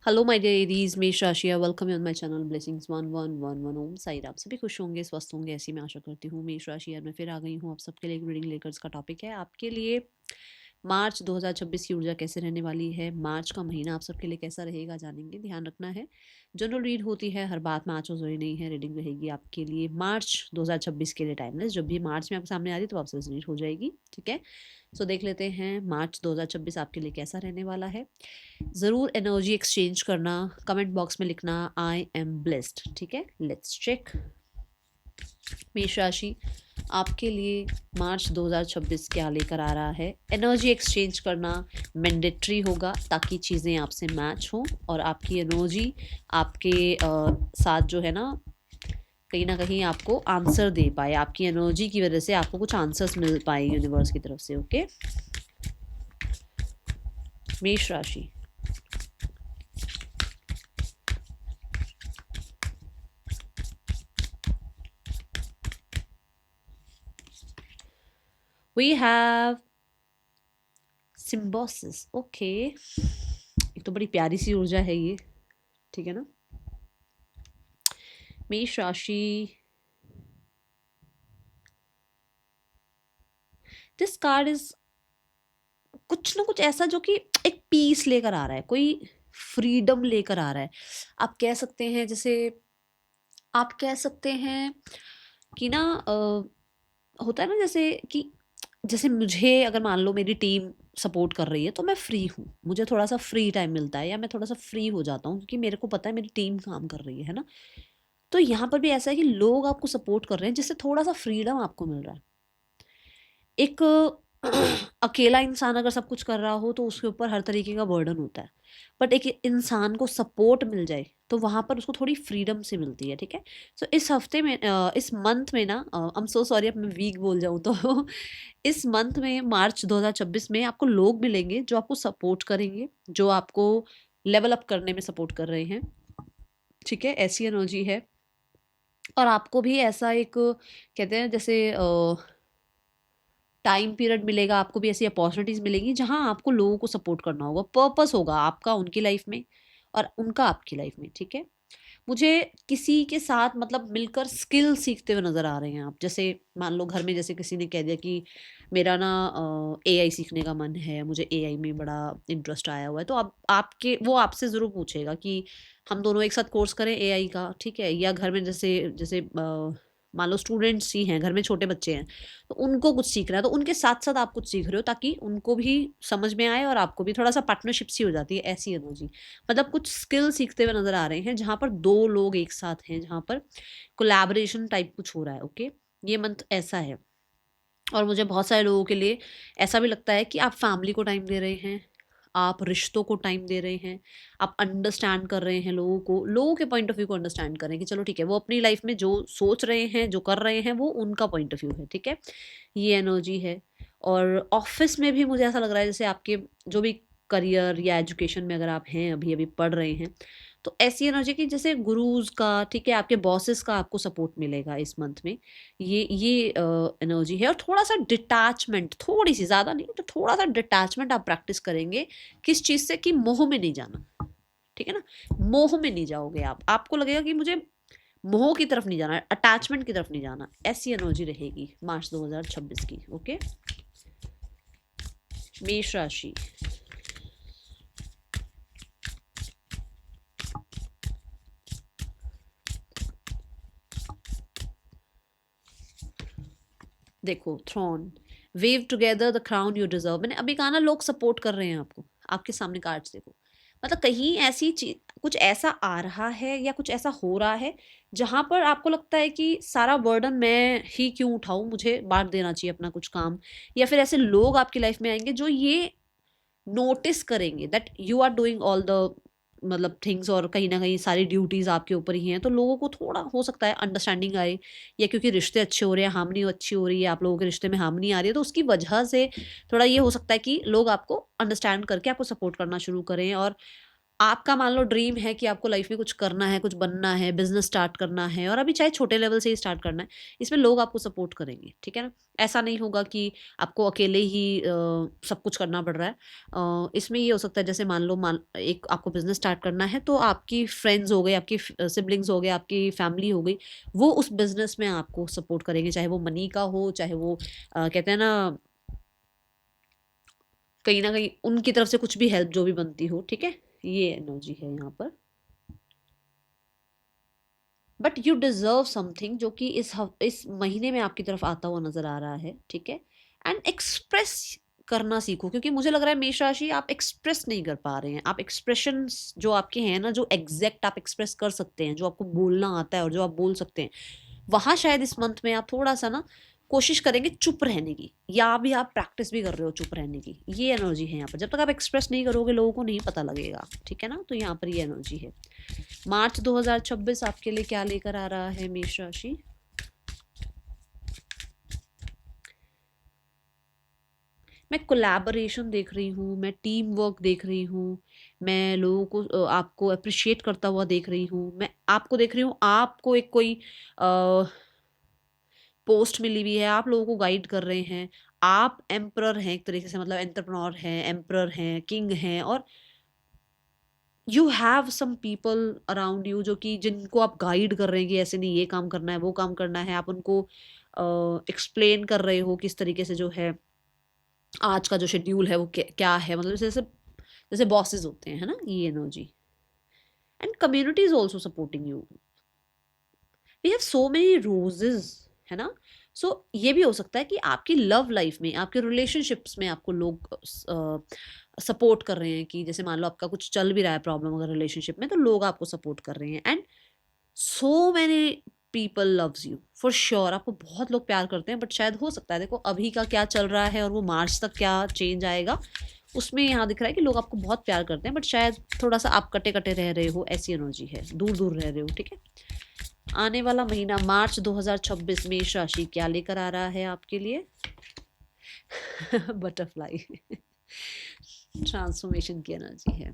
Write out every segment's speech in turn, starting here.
Hello my dear Aries, मेष राशि, welcome on my channel blessings 1111 ओम साई राम। सभी खुश होंगे, स्वस्थ होंगे, ऐसी मैं आशा करती हूँ। मेष राशि मैं फिर आ गई हूँ आप सबके लिए एक रीडिंग लेकर। इसका टॉपिक है आपके लिए मार्च 2026 की ऊर्जा कैसे रहने वाली है। मार्च का महीना आप सबके लिए कैसा रहेगा जानेंगे। ध्यान रखना है, जनरल रीड होती है, हर बात में आँच जोड़ी नहीं है। रीडिंग रहेगी आपके लिए मार्च 2026 के लिए टाइमलेस। जब भी मार्च में आपके सामने आ रही है तो आपसे रीड हो जाएगी, ठीक है। सो देख लेते हैं मार्च 2026 आपके लिए कैसा रहने वाला है। ज़रूर एनर्जी एक्सचेंज करना, कमेंट बॉक्स में लिखना आई एम ब्लेस्ड, ठीक है। Let's check. मेष राशि आपके लिए मार्च 2026 क्या लेकर आ रहा है। एनर्जी एक्सचेंज करना मैंडेटरी होगा ताकि चीज़ें आपसे मैच हों और आपकी एनर्जी आपके साथ जो है ना कहीं आपको आंसर दे पाए। आपकी एनर्जी की वजह से आपको कुछ आंसर्स मिल पाए यूनिवर्स की तरफ से, ओके। मेष राशि वी हैव सिम्बोसिस, ओके। एक तो बड़ी प्यारी सी ऊर्जा है ये, ठीक है ना। मेष राशि, दिस कार्ड इज कुछ ना कुछ ऐसा जो कि एक पीस लेकर आ रहा है, कोई फ्रीडम लेकर आ रहा है। आप कह सकते हैं, जैसे आप कह सकते हैं कि ना होता है ना, जैसे कि जैसे मुझे अगर मान लो मेरी टीम सपोर्ट कर रही है तो मैं फ्री हूँ, मुझे थोड़ा सा फ्री टाइम मिलता है या मैं थोड़ा सा फ्री हो जाता हूँ क्योंकि मेरे को पता है मेरी टीम काम कर रही है ना। तो यहाँ पर भी ऐसा है कि लोग आपको सपोर्ट कर रहे हैं जिससे थोड़ा सा फ्रीडम आपको मिल रहा है। एक अकेला इंसान अगर सब कुछ कर रहा हो तो उसके ऊपर हर तरीके का बर्डन होता है, बट एक इंसान को सपोर्ट मिल जाए तो वहाँ पर उसको थोड़ी फ्रीडम से मिलती है, ठीक है। सो इस हफ्ते में इस मंथ में ना, आई एम सो सॉरी अब मैं वीक बोल जाऊँ तो इस मंथ में मार्च 2026 में आपको लोग मिलेंगे जो आपको सपोर्ट करेंगे, जो आपको लेवल अप करने में सपोर्ट कर रहे हैं, ठीक है। ऐसी एनर्जी है। और आपको भी ऐसा एक कहते हैं जैसे टाइम पीरियड मिलेगा, आपको भी ऐसी अपॉर्चुनिटीज़ मिलेंगी जहाँ आपको लोगों को सपोर्ट करना होगा। पर्पस होगा आपका उनकी लाइफ में और उनका आपकी लाइफ में, ठीक है। मुझे किसी के साथ मतलब मिलकर स्किल सीखते हुए नज़र आ रहे हैं आप। जैसे मान लो घर में जैसे किसी ने कह दिया कि मेरा ना एआई सीखने का मन है, मुझे एआई में बड़ा इंटरेस्ट आया हुआ है, तो अब आपके वो आपसे ज़रूर पूछेगा कि हम दोनों एक साथ कोर्स करें एआई का, ठीक है। या घर में जैसे जैसे मान लो स्टूडेंट्स ही हैं, घर में छोटे बच्चे हैं तो उनको कुछ सीखना है, तो उनके साथ साथ आप कुछ सीख रहे हो ताकि उनको भी समझ में आए और आपको भी थोड़ा सा पार्टनरशिप सी हो जाती है। ऐसी एनर्जी, मतलब कुछ स्किल सीखते हुए नज़र आ रहे हैं जहाँ पर 2 लोग एक साथ हैं, जहाँ पर कोलैबोरेशन टाइप कुछ हो रहा है, ओके। ये मंथ ऐसा है। और मुझे बहुत सारे लोगों के लिए ऐसा भी लगता है कि आप फैमिली को टाइम दे रहे हैं, आप रिश्तों को टाइम दे रहे हैं, आप अंडरस्टैंड कर रहे हैं लोगों को, लोगों के पॉइंट ऑफ व्यू को अंडरस्टैंड कर रहे हैं कि चलो ठीक है, वो अपनी लाइफ में जो सोच रहे हैं, जो कर रहे हैं, वो उनका पॉइंट ऑफ व्यू है, ठीक है। ये एनर्जी है। और ऑफ़िस में भी मुझे ऐसा लग रहा है जैसे आपके जो भी करियर या एजुकेशन में अगर आप हैं, अभी-अभी पढ़ रहे हैं, तो ऐसी एनर्जी कि जैसे गुरुज़ का, ठीक है, आपके बॉसेस का आपको सपोर्ट मिलेगा इस मंथ में। ये एनर्जी है। और थोड़ा-सा डिटैचमेंट, थोड़ी-सी, ज़्यादा नहीं, तो थोड़ा-सा डिटैचमेंट आप प्रैक्टिस करेंगे, किस चीज़ से कि मोह में नहीं जाना, ठीक है ना? मोह में नहीं जाओगे आप। आपको लगेगा कि मुझे मोह की तरफ नहीं जाना, अटैचमेंट की तरफ नहीं जाना। ऐसी एनर्जी रहेगी मार्च 2026 की, ओके। मेष राशि, देखो throne, weave together the crown you deserve. मैंने अभी कहा ना, लोग सपोर्ट कर रहे हैं आपको। आपके सामने कार्ड्स देखो, मतलब कहीं ऐसी चीज, कुछ ऐसा आ रहा है या कुछ ऐसा हो रहा है जहां पर आपको लगता है कि सारा बर्डन मैं ही क्यों उठाऊं, मुझे बांट देना चाहिए अपना कुछ काम। या फिर ऐसे लोग आपकी लाइफ में आएंगे जो ये नोटिस करेंगे that you are doing all the मतलब थिंग्स, और कहीं ना कहीं सारी ड्यूटीज आपके ऊपर ही हैं, तो लोगों को थोड़ा हो सकता है अंडरस्टैंडिंग आए, या क्योंकि रिश्ते अच्छे हो रहे हैं, हार्मनी अच्छी हो रही है, आप लोगों के रिश्ते में हार्मनी आ रही है, तो उसकी वजह से थोड़ा ये हो सकता है कि लोग आपको अंडरस्टैंड करके आपको सपोर्ट करना शुरू करें। और आपका मान लो ड्रीम है कि आपको लाइफ में कुछ करना है, कुछ बनना है, बिजनेस स्टार्ट करना है, और अभी चाहे छोटे लेवल से ही स्टार्ट करना है, इसमें लोग आपको सपोर्ट करेंगे, ठीक है ना। ऐसा नहीं होगा कि आपको अकेले ही सब कुछ करना पड़ रहा है। इसमें ये हो सकता है, जैसे मान लो एक आपको बिजनेस स्टार्ट करना है, तो आपकी फ्रेंड्स हो गए, आपकी सिबलिंग्स हो गए, आपकी फैमिली हो गई, वो उस बिजनेस में आपको सपोर्ट करेंगे, चाहे वो मनी का हो, चाहे वो कहते हैं ना कहीं उनकी तरफ से कुछ भी हेल्प जो भी बनती हो, ठीक है। ये एनर्जी है यहाँ पर। बट यू डिजर्व समथिंग जो कि इस महीने में आपकी तरफ आता हुआ नजर आ रहा है, ठीक है। एंड एक्सप्रेस करना सीखो, क्योंकि मुझे लग रहा है मेष राशि आप एक्सप्रेस नहीं कर पा रहे हैं। आप एक्सप्रेशंस जो आपके हैं ना, जो एग्जैक्ट आप एक्सप्रेस कर सकते हैं, जो आपको बोलना आता है और जो आप बोल सकते हैं, वहां शायद इस मंथ में आप थोड़ा सा ना कोशिश करेंगे चुप रहने की, या भी आप प्रैक्टिस भी कर रहे हो चुप रहने की। ये एनर्जी है यहाँ पर। जब तक आप एक्सप्रेस नहीं करोगे लोगों को नहीं पता लगेगा, ठीक है ना। तो यहाँ पर ये एनर्जी है। मार्च 2026 आपके लिए क्या लेकर आ रहा है मेष राशि? मैं कोलैबोरेशन देख रही हूँ, मैं टीम वर्क देख रही हूँ, मैं लोगों को आपको अप्रिशिएट करता हुआ देख रही हूँ, मैं आपको देख रही हूँ, आपको एक कोई पोस्ट मिली हुई है, आप लोगों को गाइड कर रहे हैं, आप एम्परर हैं एक तरीके से, मतलब एंटरप्रेन्योर हैं, एम्परर हैं, किंग हैं, और you have some people around you जो कि जिनको आप गाइड कर रहे हैं कि ऐसे नहीं, ये काम करना है, वो काम करना है। आप उनको एक्सप्लेन कर रहे हो किस तरीके से जो है आज का जो शेड्यूल है वो क्या है, मतलब जैसे जैसे बॉसेस होते हैं, है ना, ये energy. And community is also supporting you. We have so many roses, है ना। सो ये भी हो सकता है कि आपकी लव लाइफ में, आपके रिलेशनशिप्स में आपको लोग सपोर्ट कर रहे हैं, कि जैसे मान लो आपका कुछ चल भी रहा है प्रॉब्लम अगर रिलेशनशिप में, तो लोग आपको सपोर्ट कर रहे हैं। And so many people loves you for sure. आपको बहुत लोग प्यार करते हैं, बट शायद हो सकता है, देखो अभी का क्या चल रहा है और वो मार्च तक क्या चेंज आएगा, उसमें यहाँ दिख रहा है कि लोग आपको बहुत प्यार करते हैं, बट शायद थोड़ा सा आप कटे कटे रह रहे हो, ऐसी एनर्जी है, दूर दूर रह रहे हो, ठीक है। आने वाला महीना मार्च 2026 मेष राशि क्या लेकर आ रहा है आपके लिए? बटरफ्लाई ट्रांसफॉर्मेशन की एनर्जी है।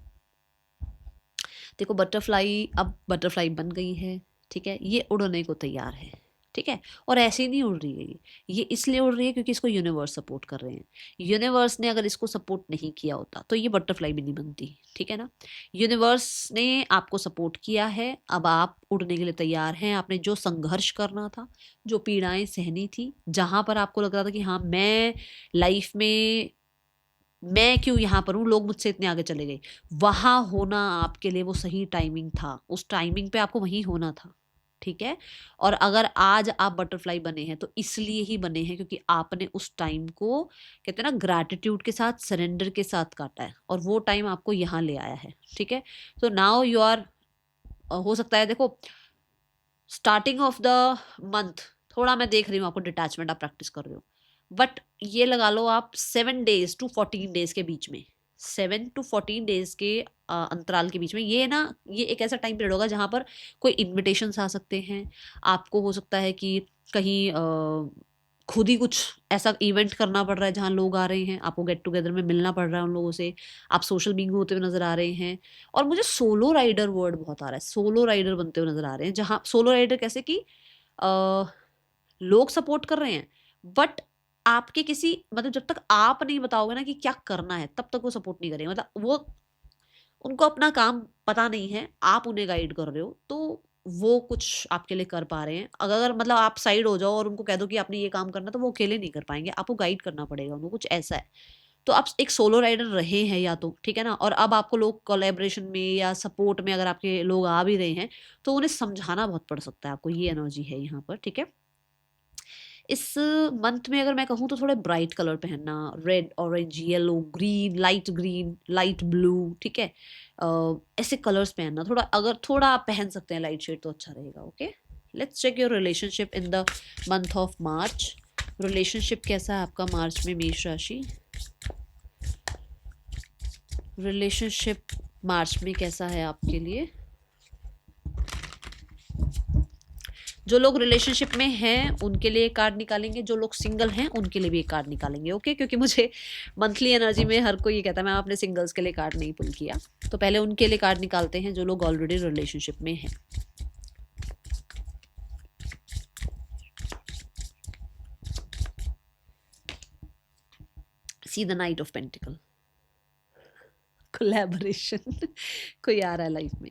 देखो बटरफ्लाई अब बटरफ्लाई बन गई है, ठीक है, ये उड़ने को तैयार है, ठीक है। और ऐसे ही नहीं उड़ रही है ये इसलिए उड़ रही है क्योंकि इसको यूनिवर्स सपोर्ट कर रहे हैं। यूनिवर्स ने अगर इसको सपोर्ट नहीं किया होता तो ये बटरफ्लाई भी नहीं बनती, ठीक है ना। यूनिवर्स ने आपको सपोर्ट किया है, अब आप उड़ने के लिए तैयार हैं। आपने जो संघर्ष करना था, जो पीड़ाएं सहनी थी, जहां पर आपको लग रहा था कि हाँ मैं लाइफ में मैं क्यों यहाँ पर हूँ, लोग मुझसे इतने आगे चले गए, वहां होना आपके लिए वो सही टाइमिंग था। उस टाइमिंग पे आपको वहीं होना था, ठीक है। और अगर आज आप बटरफ्लाई बने हैं तो इसलिए ही बने हैं क्योंकि आपने उस टाइम को कहते हैं ना ग्रैटिट्यूड के साथ, सरेंडर के साथ काटा है, और वो टाइम आपको यहाँ ले आया है, ठीक है। तो नाउ यू आर, हो सकता है देखो स्टार्टिंग ऑफ द मंथ थोड़ा मैं देख रही हूँ आपको डिटैचमेंट आप प्रैक्टिस कर रहे हो, बट ये लगा लो आप 7 days to 14 days के बीच में, 7 to 14 days के अंतराल के बीच में, ये ना ये एक ऐसा टाइम पीरियड होगा जहाँ पर कोई इन्विटेशंस आ सकते हैं। आपको हो सकता है कि कहीं खुद ही कुछ ऐसा इवेंट करना पड़ रहा है जहाँ लोग आ रहे हैं, आपको गेट टुगेदर में मिलना पड़ रहा है उन लोगों से, आप सोशल बीइंग होते हुए नजर आ रहे हैं। और मुझे सोलो राइडर वर्ड बहुत आ रहा है, सोलो राइडर बनते हुए नजर आ रहे हैं, जहाँ सोलो राइडर कैसे कि लोग सपोर्ट कर रहे हैं, बट आपके किसी मतलब जब तक आप नहीं बताओगे ना कि क्या करना है, तब तक वो सपोर्ट नहीं करेंगे। मतलब वो उनको अपना काम पता नहीं है, आप उन्हें गाइड कर रहे हो, तो वो कुछ आपके लिए कर पा रहे हैं। अगर मतलब आप साइड हो जाओ और उनको कह दो कि आपने ये काम करना, तो वो अकेले नहीं कर पाएंगे, आपको गाइड करना पड़ेगा उनको, कुछ ऐसा है। तो आप एक सोलो राइडर रहे हैं या तो, ठीक है ना, और अब आपको लोग कोलैबोरेशन में या सपोर्ट में अगर आपके लोग आ भी रहे हैं तो उन्हें समझाना बहुत पड़ सकता है आपको, ये एनर्जी है यहाँ पर, ठीक है। इस मंथ में अगर मैं कहूँ तो थोड़े ब्राइट कलर पहनना, red, orange, yellow, green, light blue, ठीक है। ऐसे कलर्स पहनना, थोड़ा अगर थोड़ा आप पहन सकते हैं लाइट शेड तो अच्छा रहेगा, okay. Let's check your relationship in the month of March. Relationship कैसा है आपका मार्च में मेष राशि? रिलेशनशिप मार्च में कैसा है आपके लिए? जो लोग रिलेशनशिप में हैं उनके लिए कार्ड निकालेंगे, जो लोग सिंगल हैं उनके लिए भी एक कार्ड निकालेंगे। ओके, क्योंकि मुझे मंथली एनर्जी में हर कोई ये कहता है मैम आपने सिंगल्स के लिए कार्ड नहीं पुल किया, तो पहले उनके लिए कार्ड निकालते हैं जो लोग ऑलरेडी रिलेशनशिप में हैं। See the night of pentacle, collaboration कोई आ रहा है लाइफ में।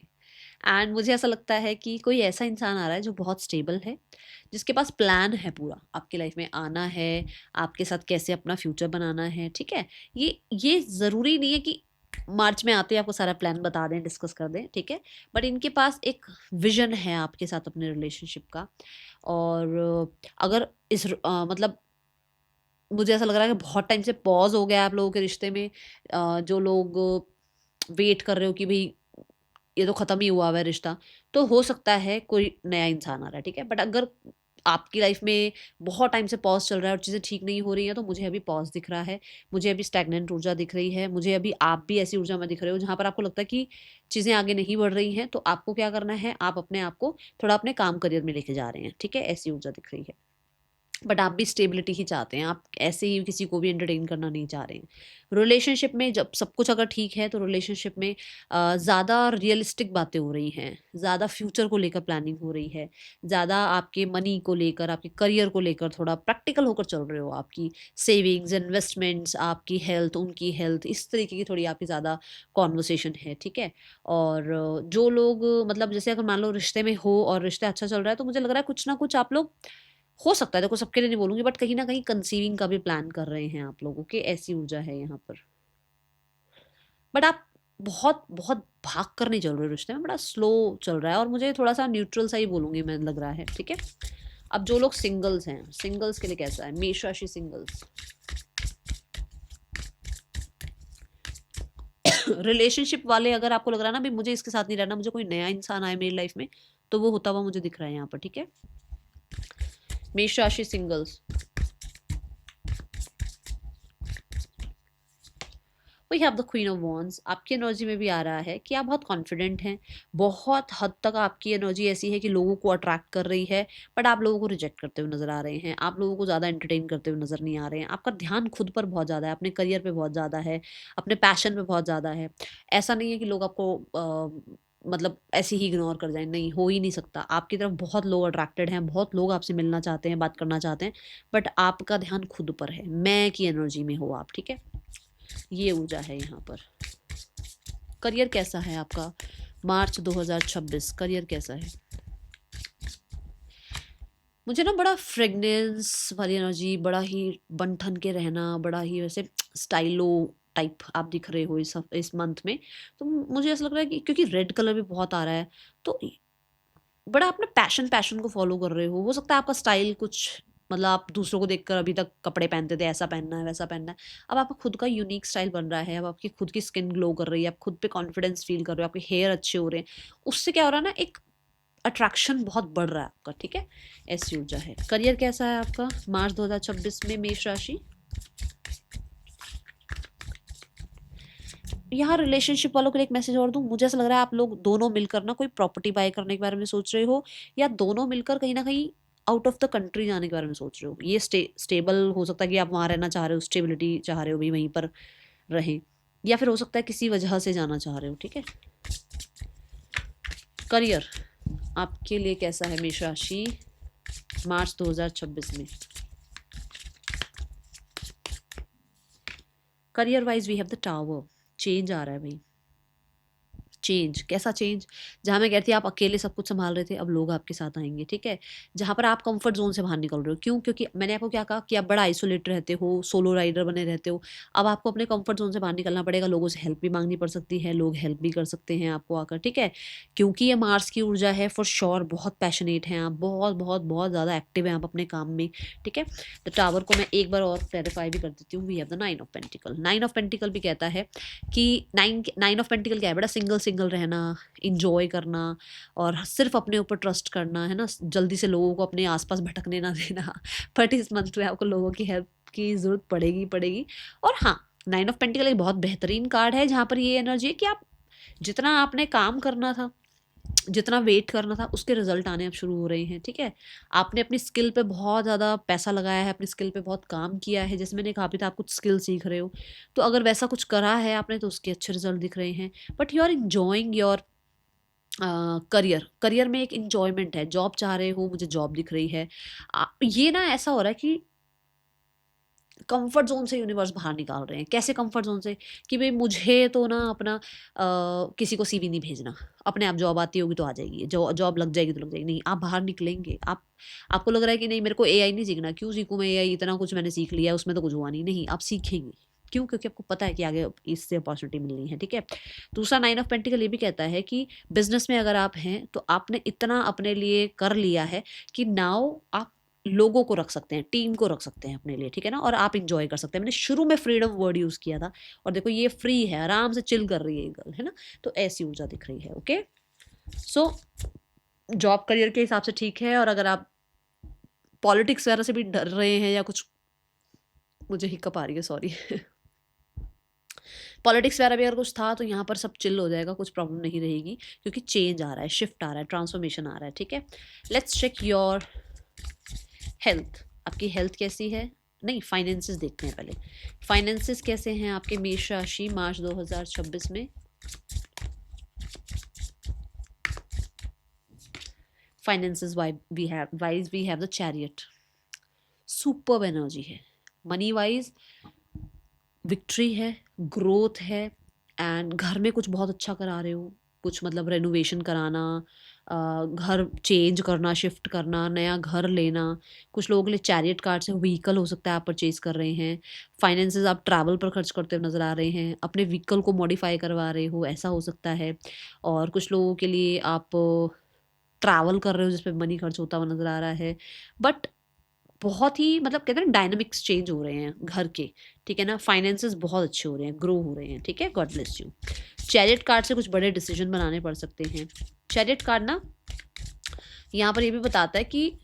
एंड मुझे ऐसा लगता है कि कोई ऐसा इंसान आ रहा है जो बहुत स्टेबल है, जिसके पास प्लान है पूरा आपकी लाइफ में आना है, आपके साथ कैसे अपना फ्यूचर बनाना है। ठीक है, ये ज़रूरी नहीं है कि मार्च में आते ही आपको सारा प्लान बता दें, डिस्कस कर दें। ठीक है, बट इनके पास एक विजन है आपके साथ अपने रिलेशनशिप का। और अगर इस मतलब मुझे ऐसा लग रहा है कि बहुत टाइम से पॉज हो गया है आप लोगों के रिश्ते में। जो लोग वेट कर रहे हो कि भाई ये तो ख़त्म ही हुआ हुआ है रिश्ता, तो हो सकता है कोई नया इंसान आ रहा है। ठीक है, बट अगर आपकी लाइफ में बहुत टाइम से पॉज चल रहा है और चीज़ें ठीक नहीं हो रही हैं, तो मुझे अभी पॉज दिख रहा है, मुझे अभी स्टैग्नेंट ऊर्जा दिख रही है, मुझे अभी आप भी ऐसी ऊर्जा में दिख रहे हो जहाँ पर आपको लगता है कि चीज़ें आगे नहीं बढ़ रही हैं। तो आपको क्या करना है, आप अपने आप को थोड़ा अपने काम करियर में लेके जा रहे हैं। ठीक है, ऐसी ऊर्जा दिख रही है, बट आप भी स्टेबिलिटी ही चाहते हैं, आप ऐसे ही किसी को भी एंटरटेन करना नहीं चाह रहे हैं। रिलेशनशिप में जब सब कुछ अगर ठीक है, तो रिलेशनशिप में ज़्यादा रियलिस्टिक बातें हो रही हैं, ज़्यादा फ्यूचर को लेकर प्लानिंग हो रही है, ज़्यादा आपके मनी को लेकर, आपके करियर को लेकर थोड़ा प्रैक्टिकल होकर चल रहे हो। आपकी सेविंग्स, इन्वेस्टमेंट्स, आपकी हेल्थ, उनकी हेल्थ, इस तरीके की थोड़ी आपकी ज़्यादा कॉन्वर्सेशन है। ठीक है, और जो लोग मतलब जैसे अगर मान लो रिश्ते में हो और रिश्ता अच्छा चल रहा है, तो मुझे लग रहा है कुछ ना कुछ आप लोग, हो सकता है, देखो सबके लिए नहीं बोलूंगी, बट कहीं ना कहीं कंसीविंग का भी प्लान कर रहे हैं आप लोगों के, ऐसी ऊर्जा है यहाँ पर। बट आप बहुत बहुत भाग कर नहीं चल रहे हो रिश्ते में, बड़ा स्लो चल रहा है, और मुझे थोड़ा सा न्यूट्रल सा ही बोलूंगी मैं, लग रहा है। ठीक है, अब जो लोग सिंगल्स हैं, सिंगल्स के लिए कैसा है, मेष राशि सिंगल्स। रिलेशनशिप वाले अगर आपको लग रहा है ना भी मुझे इसके साथ नहीं रहना, मुझे कोई नया इंसान आए मेरी लाइफ में, तो वो होता हुआ मुझे दिख रहा है यहाँ पर। ठीक है, मेष राशि singles, we have the queen of wands. आपकी एनर्जी में भी आ रहा है कि आप बहुत कॉन्फिडेंट हैं, बहुत हद तक आपकी एनर्जी ऐसी है कि लोगों को अट्रैक्ट कर रही है, बट आप लोगों को रिजेक्ट करते हुए नजर आ रहे हैं, आप लोगों को ज़्यादा एंटरटेन करते हुए नजर नहीं आ रहे हैं। आपका ध्यान खुद पर बहुत ज़्यादा है, अपने करियर पे बहुत ज़्यादा है, अपने पैशन पे बहुत ज़्यादा है। ऐसा नहीं है कि लोग आपको मतलब ऐसे ही इग्नोर कर जाएं, नहीं, हो ही नहीं सकता। आपकी तरफ बहुत लोग अट्रैक्टेड हैं, बहुत लोग आपसे मिलना चाहते हैं, बात करना चाहते हैं, बट आपका ध्यान खुद पर है, मैं की एनर्जी में हो आप। ठीक है, ये ऊर्जा है यहाँ पर। करियर कैसा है आपका, मार्च 2026 करियर कैसा है? मुझे ना बड़ा फ्रेगनेंस वाली एनर्जी, बड़ा ही बन ठन के रहना, बड़ा ही वैसे स्टाइलो टाइप आप दिख रहे हो इस मंथ में। तो मुझे ऐसा लग रहा है कि क्योंकि रेड कलर भी बहुत आ रहा है, तो बड़ा अपने पैशन पैशन को फॉलो कर रहे हो सकता है आपका स्टाइल कुछ, मतलब आप दूसरों को देखकर अभी तक कपड़े पहनते थे, ऐसा पहनना है वैसा पहनना है, अब आपका खुद का यूनिक स्टाइल बन रहा है, अब आपकी खुद की स्किन ग्लो कर रही है, आप खुद पे कॉन्फिडेंस फील कर रहे हो, आपके हेयर अच्छे हो रहे हैं, उससे क्या हो रहा है ना, एक अट्रैक्शन बहुत बढ़ रहा है आपका। ठीक है, ऐसी ऊर्जा है। करियर कैसा है आपका मार्च 2026 में, मेष राशि। यहाँ रिलेशनशिप वालों के लिए एक मैसेज और दूं, मुझे ऐसा लग रहा है आप लोग दोनों मिलकर ना कोई प्रॉपर्टी बाय करने के बारे में सोच रहे हो, या दोनों मिलकर कहीं ना कहीं आउट ऑफ द कंट्री जाने के बारे में सोच रहे हो। ये स्टेबल हो सकता है कि आप वहाँ रहना चाह रहे हो, स्टेबिलिटी चाह रहे हो, भी वहीं पर रहें, या फिर हो सकता है किसी वजह से जाना चाह रहे हो। ठीक है, करियर आपके लिए कैसा है मेष राशि मार्च 2026 में? Career wise we have the tower, change आ रहा है भाई। चेंज, कैसा चेंज? जहाँ मैं कहती आप अकेले सब कुछ संभाल रहे थे, अब लोग आपके साथ आएंगे। ठीक है, जहाँ पर आप कंफर्ट जोन से बाहर निकल रहे हो, क्यों? क्योंकि मैंने आपको क्या कहा कि आप बड़ा आइसोलेट रहते हो, सोलो राइडर बने रहते हो, अब आपको अपने कंफर्ट जोन से बाहर निकलना पड़ेगा। लोगों से हेल्प भी मांगनी पड़ सकती है, लोग हेल्प भी कर सकते हैं आपको आकर। ठीक है, क्योंकि ये मार्स की ऊर्जा है, फॉर श्योर बहुत पैशनेट हैं आप, बहुत बहुत बहुत ज़्यादा एक्टिव हैं आप अपने काम में। ठीक है, तो टावर को मैं एक बार और क्लैरिफाई भी कर देती हूँ, we have the 9 of pentacle. 9 of pentacle भी कहता है कि 9 ऑफ पेंटिकल क्या है बेटा, सिंगल सिंगल रहना, इंजॉय करना, और सिर्फ अपने ऊपर ट्रस्ट करना है ना, जल्दी से लोगों को अपने आसपास भटकने ना देना। बट इस मंथ में आपको लोगों की हेल्प की ज़रूरत पड़ेगी पड़ेगी। और हाँ, 9 ऑफ पेंटिकल एक बहुत बेहतरीन कार्ड है, जहाँ पर ये एनर्जी है कि आप जितना आपने काम करना था जितना वेट करना था उसके रिजल्ट आने अब शुरू हो रहे हैं, ठीक है। आपने अपनी स्किल पे बहुत ज़्यादा पैसा लगाया है, अपनी स्किल पे बहुत काम किया है, जैसे मैंने कहा भी था आप कुछ स्किल सीख रहे हो, तो अगर वैसा कुछ करा है आपने तो उसके अच्छे रिजल्ट दिख रहे हैं। But you are enjoying your career, career में एक इंजॉयमेंट है, जॉब चाह रहे हो, मुझे जॉब दिख रही है। ये ना ऐसा हो रहा है कि कंफर्ट जोन से यूनिवर्स बाहर निकाल रहे हैं। कैसे कंफर्ट जोन से? कि भाई मुझे तो ना अपना किसी को सीवी नहीं भेजना, अपने आप जॉब आती होगी तो आ जाएगी, जॉब लग जाएगी तो लग जाएगी। नहीं, आप बाहर निकलेंगे। आपको लग रहा है कि नहीं मेरे को एआई नहीं सीखना, क्यों सीखूं मैं एआई, इतना कुछ मैंने सीख लिया उसमें तो कुछ हुआ नहीं। नहीं, आप सीखेंगे। क्यों? क्योंकि आपको पता है कि आगे इससे अपॉर्चुनिटी मिलनी है, ठीक है। दूसरा 9 ऑफ पेंटिकल ये भी कहता है कि बिजनेस में अगर आप हैं तो आपने इतना अपने लिए कर लिया है कि नाउ आप लोगों को रख सकते हैं, टीम को रख सकते हैं अपने लिए, ठीक है ना, और आप इंजॉय कर सकते हैं। मैंने शुरू में फ्रीडम वर्ड यूज किया था, और देखो ये फ्री है, आराम से चिल कर रही है ये गर्ल, है ना। तो ऐसी ऊर्जा दिख रही है। ओके, सो जॉब करियर के हिसाब से ठीक है। और अगर आप पॉलिटिक्स वगैरह से भी डर रहे हैं या कुछ, मुझे हिक्कप आ रही है, सॉरी पॉलिटिक्स वगैरह भी अगर कुछ था तो यहाँ पर सब चिल हो जाएगा, कुछ प्रॉब्लम नहीं रहेगी, क्योंकि चेंज आ रहा है, शिफ्ट आ रहा है, ट्रांसफॉर्मेशन आ रहा है, ठीक है। Let's check your health. आपकी हेल्थ कैसी है? नहीं, फाइनेंसेस देखते हैं पहले। फाइनेंसेस कैसे हैं आपके मेष राशि मार्च 2026 में? Finances wise we have the chariot. Superb energy है। मनी वाइज विक्ट्री है, ग्रोथ है, एंड घर में कुछ बहुत अच्छा करा रहे हो, कुछ मतलब रेनोवेशन कराना, घर चेंज करना, शिफ्ट करना, नया घर लेना। कुछ लोगों के लिए चैरियट कार्ड से व्हीकल हो सकता है आप परचेज कर रहे हैं। फाइनेंसेस आप ट्रैवल पर खर्च करते हुए नजर आ रहे हैं, अपने व्हीकल को मॉडिफाई करवा रहे हो, ऐसा हो सकता है। और कुछ लोगों के लिए आप ट्रैवल कर रहे हो जिसपे मनी खर्च होता हुआ नजर आ रहा है। बट बहुत ही मतलब कहते हैं डायनामिक्स चेंज हो रहे हैं घर के, ठीक है ना। फाइनेंसेस बहुत अच्छे हो रहे हैं, ग्रो हो रहे हैं, ठीक है। God bless you. Chariot card से कुछ बड़े डिसीजन बनाने पड़ सकते हैं। चैरियट कार्ड ना यहाँ पर ये भी बताता है कि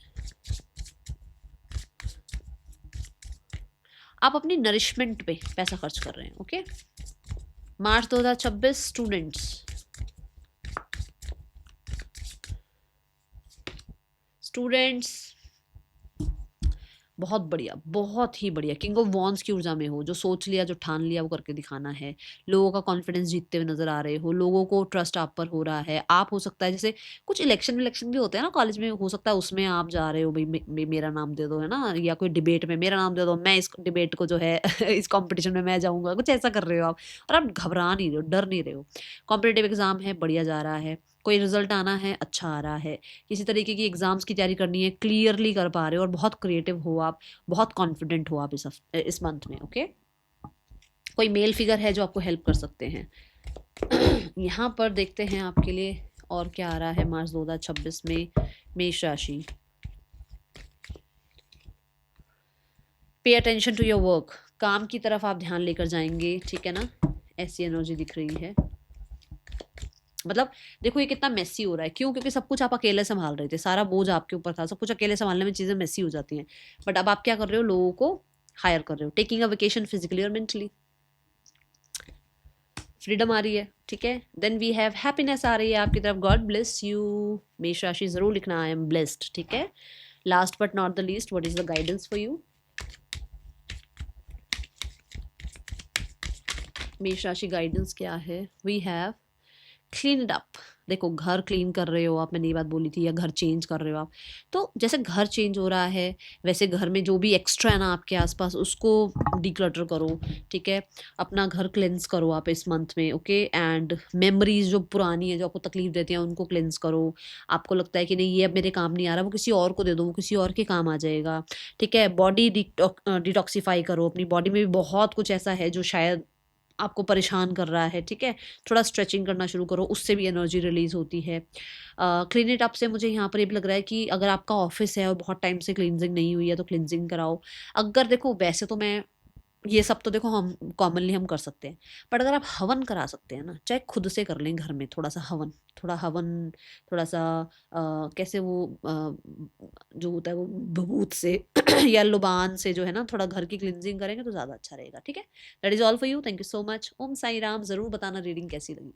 आप अपनी नरिशमेंट पे पैसा खर्च कर रहे हैं। ओके, मार्च 2026 स्टूडेंट्स बहुत बढ़िया, बहुत ही बढ़िया। किंग ऑफ वॉन्स की ऊर्जा में हो, जो सोच लिया, जो ठान लिया, वो करके दिखाना है। लोगों का कॉन्फिडेंस जीतते हुए नजर आ रहे हो, लोगों को ट्रस्ट आप पर हो रहा है। आप हो सकता है जैसे कुछ इलेक्शन भी होते हैं ना कॉलेज में, हो सकता है उसमें आप जा रहे हो, भाई मेरा नाम दे दो, है ना, या कोई डिबेट में मेरा नाम दे दो, मैं इस डिबेट को जो है इस कॉम्पिटिशन में मैं जाऊंगा, कुछ ऐसा कर रहे हो आप। और आप घबरा नहीं रहे हो, डर नहीं रहे हो। कॉम्पिटेटिव एग्जाम है, बढ़िया जा रहा है। कोई रिजल्ट आना है, अच्छा आ रहा है। किसी तरीके की एग्जाम्स की तैयारी करनी है, क्लियरली कर पा रहे हो, और बहुत क्रिएटिव हो आप, बहुत कॉन्फिडेंट हो आप इस मंथ में। ओके, कोई मेल फिगर है जो आपको हेल्प कर सकते हैं। यहाँ पर देखते हैं आपके लिए और क्या आ रहा है मार्च 2026 में मेष राशि। Pay attention to your work. काम की तरफ आप ध्यान लेकर जाएंगे, ठीक है ना, ऐसी एनर्जी दिख रही है। मतलब देखो ये कितना मेसी हो रहा है, क्यों? क्योंकि सब कुछ आप अकेले संभाल रहे थे, सारा बोझ आपके ऊपर था, सब कुछ अकेले संभालने में चीजें मेसी हो जाती हैं। बट अब आप क्या कर रहे हो? लोगों को हायर कर रहे हो, टेकिंग अ वेकेशन फिजिकली और मेंटली। फ्रीडम आ रही है, ठीक है। देन वी हैव हैप्पीनेस आ रही है आपकी तरफ। God bless you. मेष राशि जरूर लिखना, आई एम ब्लेस्ड, ठीक है। Last but not the least, what is the guidance for you? मेष राशि गाइडेंस क्या है? We have clean it up. देखो घर क्लीन कर रहे हो आप, मैंने ये बात बोली थी, या घर चेंज कर रहे हो आप, तो जैसे घर चेंज हो रहा है वैसे घर में जो भी एक्स्ट्रा है ना आपके आसपास, उसको डिक्लटर करो, ठीक है। अपना घर क्लेंस करो आप इस मंथ में। ओके, एंड मेमोरीज जो पुरानी है, जो आपको तकलीफ देती हैं, उनको क्लेंस करो। आपको लगता है कि नहीं ये अब मेरे काम नहीं आ रहा, वो किसी और को दे दो, वो किसी और के काम आ जाएगा, ठीक है। बॉडी डिटॉक्सीफाई करो। अपनी बॉडी में भी बहुत कुछ ऐसा है जो शायद आपको परेशान कर रहा है, ठीक है। थोड़ा स्ट्रेचिंग करना शुरू करो, उससे भी एनर्जी रिलीज होती है। क्लीन इट अप से मुझे यहाँ पर ये भी लग रहा है कि अगर आपका ऑफिस है और बहुत टाइम से क्लींजिंग नहीं हुई है तो क्लींजिंग कराओ। अगर देखो वैसे तो मैं ये सब तो देखो हम कॉमनली हम कर सकते हैं, बट अगर आप हवन करा सकते हैं ना, चाहे खुद से कर लें घर में, थोड़ा सा हवन, थोड़ा हवन, थोड़ा सा कैसे वो जो होता है वो भभूत से या लुबान से जो है ना, थोड़ा घर की क्लिनजिंग करेंगे तो ज़्यादा अच्छा रहेगा, ठीक है। That is all for you. Thank you so much. Om Sai Ram. ज़रूर बताना रीडिंग कैसी लगी।